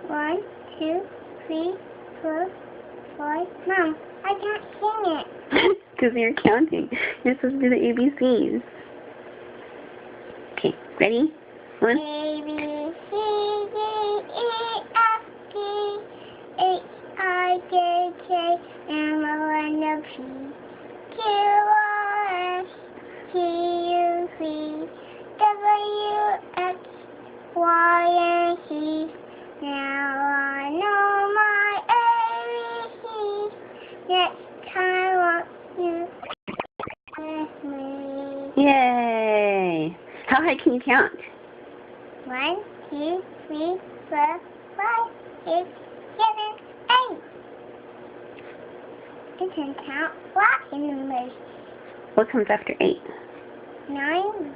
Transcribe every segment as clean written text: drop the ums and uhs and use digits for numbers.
1, 2, 3, 4, 5. Mom, I can't sing it. Because you're counting. You're supposed to do the ABCs. Okay, ready? 1. A, B, C, D, E, F, G, H, I, J, K, M, O, N, O, P, Q, R, S, T, U, V, W, X, Y, and Z. Now I know my ABCs. Next time you with me. Yay! How high can you count? 1, 2, 3, 4, 5, 6, 7, 8. You can count blocking numbers. What comes after 8? 9,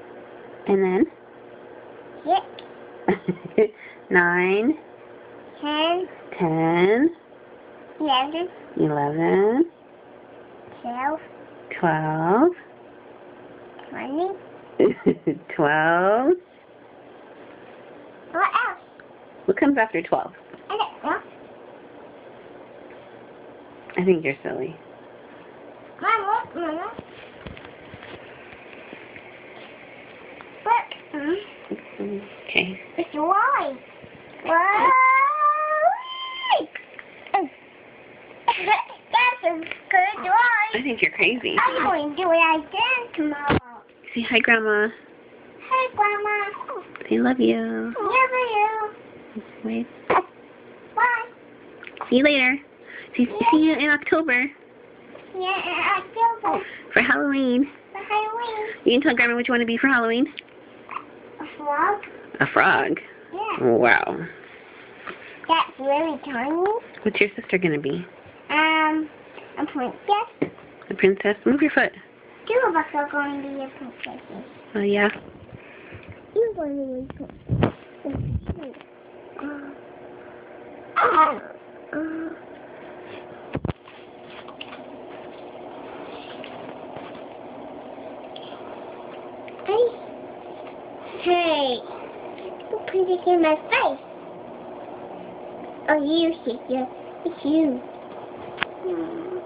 And then? 6, 9, 10, 10, 11, 11, 12, 12, 20. 12. What else? What comes after 12? I don't know. I think you're silly. Mom, look, Mama. Look. Okay. It's Y. Y. That's a good I Y. think you're crazy. I'm going to do it again tomorrow. Say hi, Grandma. Hey, Grandma. Say love you. Love you. Wait. Bye. See you later. See you in October Yeah, October. for Halloween. For Halloween. You can tell Grandma what you want to be for Halloween. A frog? A frog. Yeah. Wow. That's really tiny. What's your sister going to be? A princess. A princess? Move your foot. 2 of us are going to be a princesses. Oh, yeah? You're going to be a princess. Hey, you put it in my face. Oh, you, Sister. It's you.